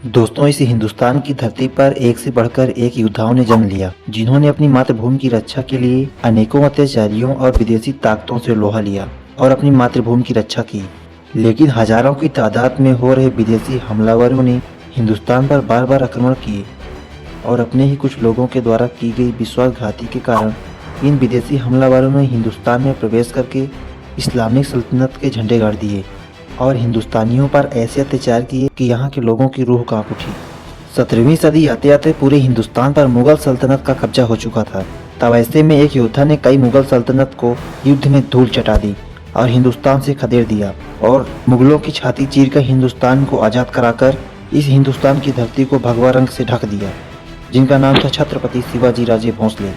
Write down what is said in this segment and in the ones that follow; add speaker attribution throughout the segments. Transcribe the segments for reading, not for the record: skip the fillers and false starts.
Speaker 1: दोस्तों, इस हिंदुस्तान की धरती पर एक से बढ़कर एक योद्धाओं ने जन्म लिया, जिन्होंने अपनी मातृभूमि की रक्षा के लिए अनेकों अत्याचारियों और विदेशी ताकतों से लोहा लिया और अपनी मातृभूमि की रक्षा की। लेकिन हजारों की तादाद में हो रहे विदेशी हमलावरों ने हिंदुस्तान पर बार बार आक्रमण किए और अपने ही कुछ लोगों के द्वारा की गई विश्वासघाती के कारण इन विदेशी हमलावरों ने हिंदुस्तान में प्रवेश करके इस्लामिक सल्तनत के झंडे गाड़ दिए और हिंदुस्तानियों पर ऐसे अत्याचार किए कि यहाँ के लोगों की रूह कांप उठी। 17वीं सदी आते आते पूरे हिंदुस्तान पर मुगल सल्तनत का कब्जा हो चुका था। तब ऐसे में एक योद्धा ने कई मुगल सल्तनत को युद्ध में धूल चटा दी और हिंदुस्तान से खदेड़ दिया और मुगलों की छाती चीरकर हिंदुस्तान को आज़ाद कराकर इस हिंदुस्तान की धरती को भगवा रंग से ढक दिया, जिनका नाम था छत्रपति शिवाजी राजे भोंसले।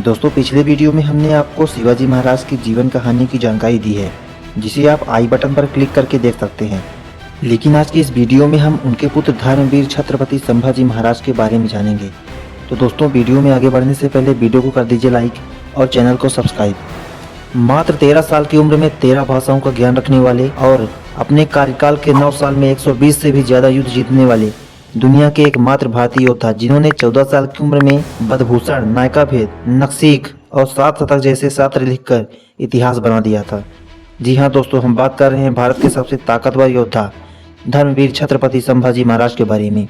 Speaker 1: दोस्तों, पिछले वीडियो में हमने आपको शिवाजी महाराज की जीवन कहानी की जानकारी दी है, जिसे आप आई बटन पर क्लिक करके देख सकते हैं। लेकिन आज की इस वीडियो में हम उनके पुत्र धर्मवीर छत्रपति संभाजी महाराज के बारे में जानेंगे। तो दोस्तों, वीडियो में आगे बढ़ने से पहले वीडियो को कर दीजिए लाइक और चैनल को सब्सक्राइब। मात्र 13 साल की उम्र में 13 भाषाओं का ज्ञान रखने वाले और अपने कार्यकाल के 9 साल में 120 से भी ज्यादा युद्ध जीतने वाले दुनिया के एकमात्र भारतीय योद्धा, जिन्होंने 14 साल की उम्र में बदभूषण, नायकाभेद, नक्सीक और 7 शतक जैसे शास्त्र लिखकर इतिहास बना दिया था। जी हाँ दोस्तों, हम बात कर रहे हैं भारत के सबसे ताकतवर योद्धा धर्मवीर छत्रपति संभाजी महाराज के बारे में,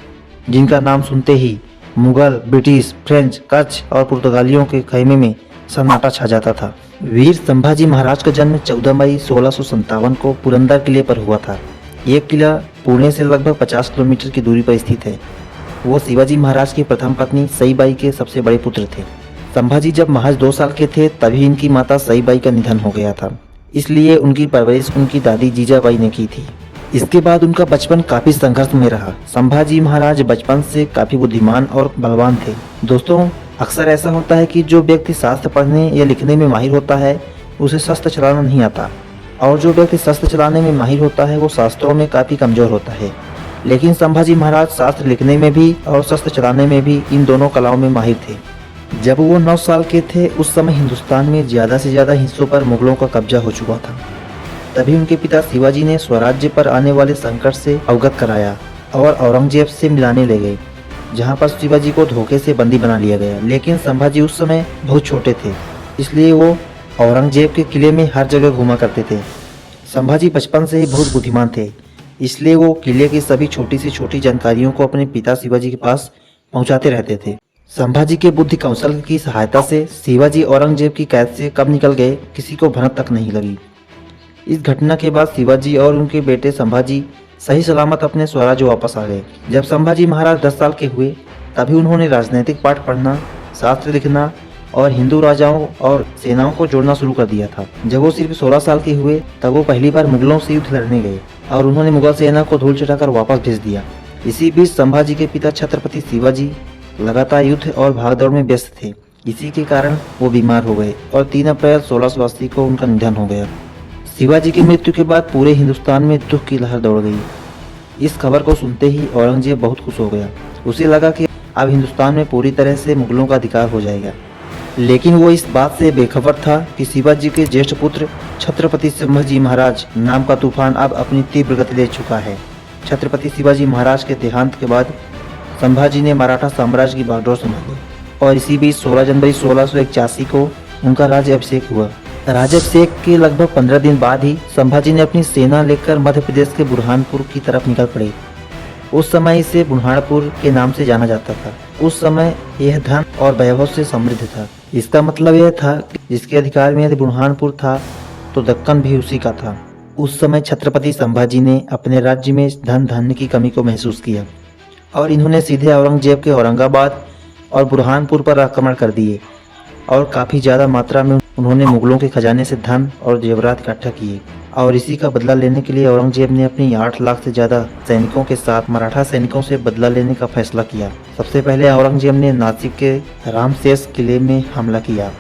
Speaker 1: जिनका नाम सुनते ही मुगल, ब्रिटिश, फ्रेंच, कच्छ और पुर्तगालियों के खेमे में सन्नाटा छा जाता था। वीर संभाजी महाराज का जन्म 14 मई 1657 को पुरंदर किले पर हुआ था। ये किला पुणे से लगभग 50 किलोमीटर की दूरी पर स्थित है। वो शिवाजी महाराज की प्रथम पत्नी सईबाई के सबसे बड़े पुत्र थे। संभाजी जब महज 2 साल के थे तभी इनकी माता सईबाई का निधन हो गया था, इसलिए उनकी परवरिश उनकी दादी जीजाबाई ने की थी। इसके बाद उनका बचपन काफी संघर्ष में रहा। संभाजी महाराज बचपन से काफी बुद्धिमान और बलवान थे। दोस्तों, अक्सर ऐसा होता है कि जो व्यक्ति शास्त्र पढ़ने या लिखने में माहिर होता है उसे शस्त्र चलाना नहीं आता, और जो व्यक्ति शस्त्र चलाने में माहिर होता है वो शास्त्रों में काफी कमजोर होता है। लेकिन संभाजी महाराज शास्त्र लिखने में भी और शस्त्र चलाने में भी, इन दोनों कलाओं में माहिर थे। जब वो 9 साल के थे उस समय हिंदुस्तान में ज्यादा से ज्यादा हिस्सों पर मुगलों का कब्जा हो चुका था। तभी उनके पिता शिवाजी ने स्वराज्य पर आने वाले संकट से अवगत कराया और औरंगजेब से मिलाने ले गए, जहां पर शिवाजी को धोखे से बंदी बना लिया गया। लेकिन संभाजी उस समय बहुत छोटे थे, इसलिए वो औरंगजेब के किले में हर जगह घूमा करते थे। संभाजी बचपन से ही बहुत बुद्धिमान थे, इसलिए वो किले की सभी छोटी से छोटी जानकारियों को अपने पिता शिवाजी के पास पहुंचाते रहते थे। संभाजी के बुद्धि कौशल की सहायता से शिवाजी औरंगजेब की कैद से कब निकल गए किसी को भनक तक नहीं लगी। इस घटना के बाद शिवाजी और उनके बेटे संभाजी सही सलामत अपने स्वराज्य वापस आ गए। जब संभाजी महाराज 10 साल के हुए तभी उन्होंने राजनीतिक पाठ पढ़ना, शास्त्र लिखना और हिंदू राजाओं और सेनाओं को जोड़ना शुरू कर दिया था। जब वो सिर्फ 16 साल के हुए तब वो पहली बार मुगलों से युद्ध लड़ने गए और उन्होंने मुगल सेना को धूल चटाकर वापस भेज दिया। इसी बीच संभाजी के पिता छत्रपति शिवाजी लगातार युद्ध और भागदौड़ में व्यस्त थे। इसी के कारण वो बीमार हो गए और 3 अप्रैल 1680 को उनका निधन हो गया। शिवाजी की मृत्यु के बाद पूरे हिंदुस्तान में दुख की लहर दौड़ गई। इस खबर को सुनते ही औरंगजेब बहुत खुश हो गया। उसे लगा कि अब हिंदुस्तान में पूरी तरह से मुगलों का अधिकार हो जाएगा। लेकिन वो इस बात से बेखबर था कि शिवाजी के ज्येष्ठ पुत्र छत्रपति संभाजी महाराज नाम का तूफान अब अपनी तीव्र गति ले चुका है। छत्रपति शिवाजी महाराज के देहांत के बाद संभाजी ने मराठा साम्राज्य की बागडोर संभाली और इसी बीच 16 जनवरी 1681 को उनका राज्य अभिषेक हुआ। राज्याभिषेक के लगभग 15 दिन बाद ही संभाजी ने अपनी सेना लेकर मध्य प्रदेश के बुरहानपुर की तरफ निकल पड़े। उस समय इसे बुरहानपुर के नाम से जाना जाता था। उस समय यह धन और वैभव से समृद्ध था। इसका मतलब यह था कि जिसके अधिकार में यदि बुरहानपुर था तो दक्कन भी उसी का था। उस समय छत्रपति संभाजी ने अपने राज्य में धन धान्य की कमी को महसूस किया और इन्होंने सीधे औरंगजेब के औरंगाबाद और बुरहानपुर पर आक्रमण कर दिए और काफ़ी ज़्यादा मात्रा में उन्होंने मुगलों के खजाने से धन और जेवरात इकट्ठा किए। और इसी का बदला लेने के लिए औरंगजेब ने अपनी 8 लाख से ज़्यादा सैनिकों के साथ मराठा सैनिकों से बदला लेने का फैसला किया। सबसे पहले औरंगजेब ने नासिक के रामशेष किले में हमला किया,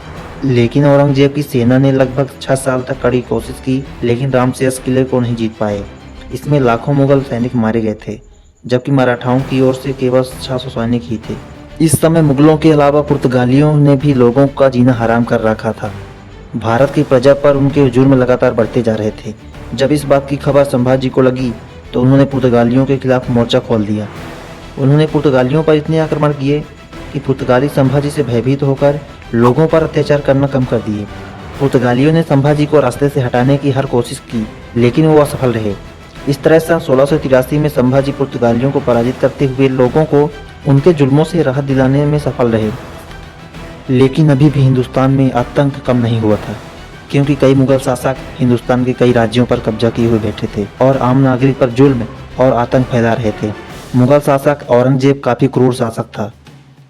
Speaker 1: लेकिन औरंगजेब की सेना ने लगभग 6 साल तक कड़ी कोशिश की, लेकिन रामशेष किले को नहीं जीत पाए। इसमें लाखों मुगल सैनिक मारे गए थे, जबकि मराठाओं की ओर से केवल 600 सैनिक ही थे। इस समय मुगलों के अलावा पुर्तगालियों ने भी लोगों का जीना हराम कर रखा था। भारत की प्रजा पर उनके जुर्म लगातार बढ़ते जा रहे थे। जब इस बात की खबर संभाजी को लगी तो उन्होंने पुर्तगालियों के खिलाफ मोर्चा खोल दिया उन्होंने पुर्तगालियों पर इतने आक्रमण किए कि पुर्तगाली संभाजी से भयभीत होकर लोगों पर अत्याचार करना कम कर दिए। पुर्तगालियों ने संभाजी को रास्ते से हटाने की हर कोशिश की, लेकिन वो असफल रहे। इस तरह सन 1683 में संभाजी पुर्तगालियों को पराजित करते हुए लोगों को उनके जुल्मों से राहत दिलाने में सफल रहे। लेकिन अभी भी हिंदुस्तान में आतंक कम नहीं हुआ था, क्योंकि कई मुगल शासक हिंदुस्तान के कई राज्यों पर कब्जा किए हुए बैठे थे और आम नागरिक पर जुल्म और आतंक फैला रहे थे। मुगल शासक औरंगजेब काफी क्रूर शासक था।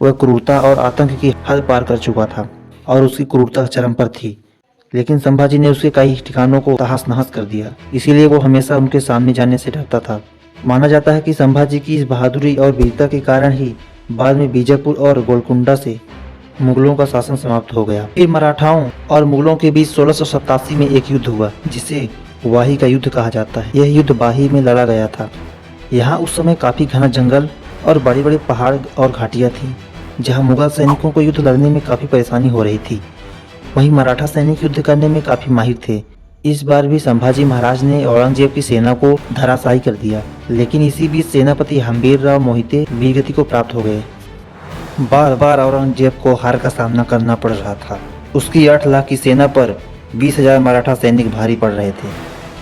Speaker 1: वह क्रूरता और आतंक की हद पार कर चुका था और उसकी क्रूरता चरम पर थी। लेकिन संभाजी ने उसके कई ठिकानों को तहस नहस कर दिया, इसीलिए वो हमेशा उनके सामने जाने से डरता था। माना जाता है कि संभाजी की इस बहादुरी और वीरता के कारण ही बाद में बीजापुर और गोलकुंडा से मुगलों का शासन समाप्त हो गया। फिर मराठाओं और मुगलों के बीच 1687 में एक युद्ध हुआ, जिसे वाही का युद्ध कहा जाता है। यह युद्ध वाही में लड़ा गया था। यहाँ उस समय काफी घना जंगल और बड़े बड़े पहाड़ और घाटियाँ थी, जहाँ मुगल सैनिकों को युद्ध लड़ने में काफी परेशानी हो रही थी। वहीं मराठा सैनिक युद्ध करने में काफी माहिर थे। इस बार भी संभाजी महाराज ने औरंगजेब की सेना को धराशायी कर दिया, लेकिन इसी बीच सेनापति हम्बीरराव मोहिते वीरगति को प्राप्त हो गए। बार बार औरंगजेब को हार का सामना करना पड़ रहा था। उसकी 8 लाख की सेना पर 20,000 मराठा सैनिक भारी पड़ रहे थे।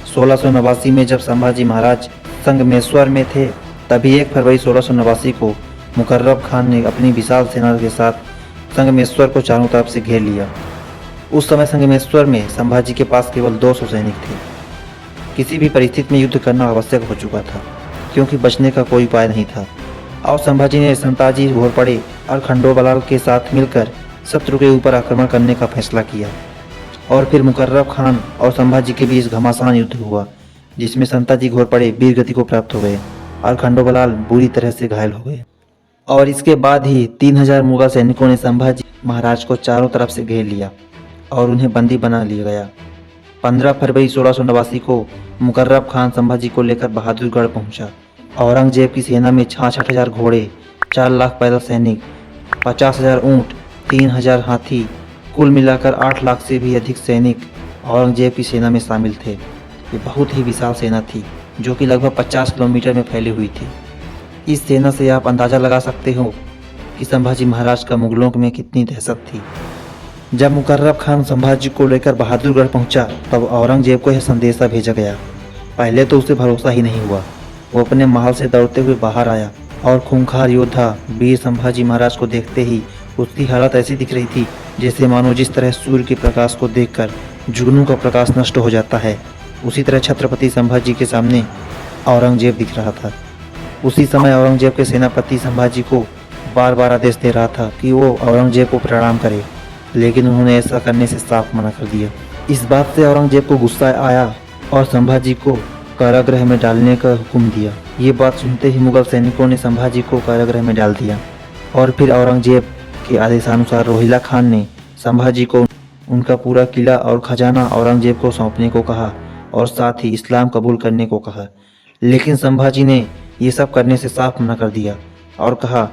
Speaker 1: 1689 में जब संभाजी महाराज संगमेश्वर में थे, तभी 1 फरवरी 1689 को मुकर्रब खान ने अपनी विशाल सेना के साथ संगमेश्वर को चारों तरफ से घेर लिया। उस समय संगमेश्वर में संभाजी के पास केवल 200 सैनिक थे। किसी भी परिस्थिति में युद्ध करना आवश्यक हो चुका था, क्योंकि बचने का कोई उपाय नहीं था। और संभाजी ने संताजी घोरपड़े और खंडोबलाल के साथ मिलकर शत्रु के ऊपर आक्रमण करने का फैसला किया। और फिर मुकर्रब खान और संभाजी के बीच घमासान युद्ध हुआ, जिसमें संताजी घोरपड़े वीरगति को प्राप्त हो गए और खंडोबलाल बुरी तरह से घायल हो गए। और इसके बाद ही 3000 मुगल सैनिकों ने संभाजी महाराज को चारों तरफ से घेर लिया और उन्हें बंदी बना लिया गया। 15 फरवरी 1689 को मुकर्रब खान संभाजी को लेकर बहादुरगढ़ पहुंचा। औरंगजेब की सेना में 66,000 घोड़े, 4 लाख पैदल सैनिक, 50,000 ऊँट, 3,000 हाथी, कुल मिलाकर 8 लाख से भी अधिक सैनिक औरंगजेब की सेना में शामिल थे। ये बहुत ही विशाल सेना थी, जो कि लगभग 50 किलोमीटर में फैली हुई थी। इस सेना से आप अंदाज़ा लगा सकते हो कि संभाजी महाराज का मुगलों में कितनी दहशत थी। जब मुकर्रब खान संभाजी को लेकर बहादुरगढ़ पहुंचा, तब औरंगजेब को यह संदेशा भेजा गया। पहले तो उसे भरोसा ही नहीं हुआ। वो अपने महल से दौड़ते हुए बाहर आया और खूंखार योद्धा वीर संभाजी महाराज को देखते ही उसकी हालत ऐसी दिख रही थी जैसे मानो जिस तरह सूर्य के प्रकाश को देखकर जुगनू का प्रकाश नष्ट हो जाता है, उसी तरह छत्रपति संभाजी के सामने औरंगजेब दिख रहा था। उसी समय औरंगजेब के सेनापति संभाजी को बार बार आदेश दे रहा था कि वो औरंगजेब को प्रणाम करे, लेकिन उन्होंने ऐसा करने से साफ मना कर दिया। इस बात से औरंगजेब को गुस्सा आया और संभाजी को कारागृह में डालने का हुक्म दिया। ये बात सुनते ही मुगल सैनिकों ने संभाजी को कारागृह में डाल दिया और फिर औरंगजेब के आदेशानुसार रोहिला खान ने संभाजी को उनका पूरा किला और खजाना औरंगजेब को सौंपने को कहा और साथ ही इस्लाम कबूल करने को कहा। लेकिन संभाजी ने ये सब करने से साफ मना कर दिया और कहा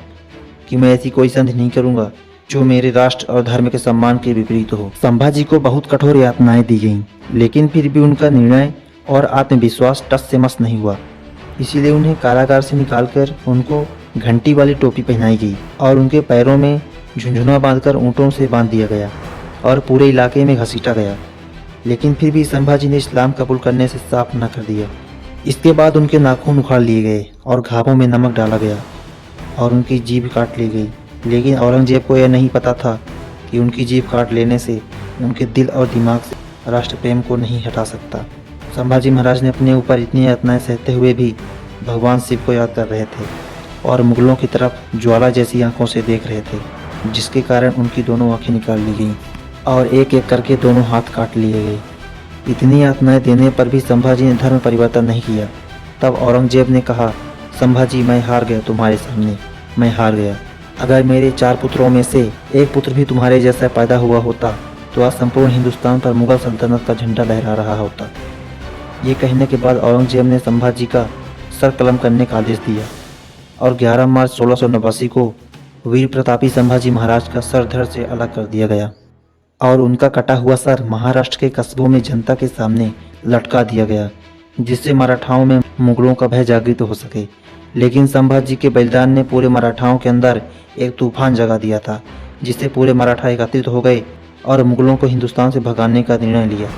Speaker 1: कि मैं ऐसी कोई संधि नहीं करूंगा जो मेरे राष्ट्र और धर्म के सम्मान के विपरीत हो। संभाजी को बहुत कठोर यातनाएं दी गईं, लेकिन फिर भी उनका निर्णय और आत्मविश्वास टस से मस नहीं हुआ। इसीलिए उन्हें कारागार से निकालकर उनको घंटी वाली टोपी पहनाई गई और उनके पैरों में झुंझुना बांधकर ऊँटों से बांध दिया गया और पूरे इलाके में घसीटा गया। लेकिन फिर भी संभाजी ने इस्लाम कबूल करने से साफ मना कर दिया। इसके बाद उनके नाखून उखाड़ लिए गए और घावों में नमक डाला गया और उनकी जीभ काट ली गई। लेकिन औरंगजेब को यह नहीं पता था कि उनकी जीभ काट लेने से उनके दिल और दिमाग से राष्ट्र प्रेम को नहीं हटा सकता। संभाजी महाराज ने अपने ऊपर इतनी यातनाएं सहते हुए भी भगवान शिव को याद कर रहे थे और मुगलों की तरफ ज्वाला जैसी आंखों से देख रहे थे, जिसके कारण उनकी दोनों आंखें निकाल ली गईं और एक एक करके दोनों हाथ काट लिए गए। इतनी यातनाएं देने पर भी संभाजी ने धर्म परिवर्तन नहीं किया। तब औरंगजेब ने कहा, संभाजी मैं हार गया तुम्हारे सामने, मैं हार गया। अगर मेरे 4 पुत्रों में से एक पुत्र भी तुम्हारे जैसा पैदा हुआ होता तो आज संपूर्ण हिंदुस्तान पर मुगल सल्तनत का झंडा लहरा रहा होता। ये कहने के बाद औरंगजेब ने संभाजी का सर कलम करने का आदेश दिया और 11 मार्च 1689 को वीर प्रतापी संभाजी महाराज का सर धड़ से अलग कर दिया गया और उनका कटा हुआ सर महाराष्ट्र के कस्बों में जनता के सामने लटका दिया गया, जिससे मराठाओं में मुगलों का भय जागृत हो सके। लेकिन संभाजी के बलिदान ने पूरे मराठाओं के अंदर एक तूफान जगा दिया था, जिससे पूरे मराठा एकत्रित हो गए और मुगलों को हिंदुस्तान से भगाने का निर्णय लिया।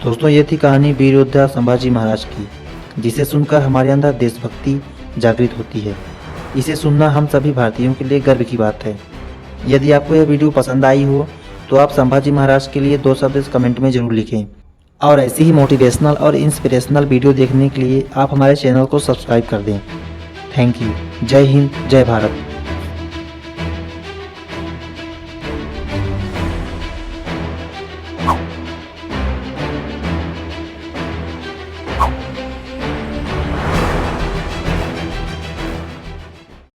Speaker 1: दोस्तों, ये थी कहानी वीर योद्धा संभाजी महाराज की, जिसे सुनकर हमारे अंदर देशभक्ति जागृत होती है। इसे सुनना हम सभी भारतीयों के लिए गर्व की बात है। यदि आपको यह वीडियो पसंद आई हो तो आप संभाजी महाराज के लिए 2 शब्द कमेंट में जरूर लिखें। और ऐसी ही मोटिवेशनल और इंस्पिरेशनल वीडियो देखने के लिए आप हमारे चैनल को सब्सक्राइब कर दें। Thank you. जय हिंद, जय भारत।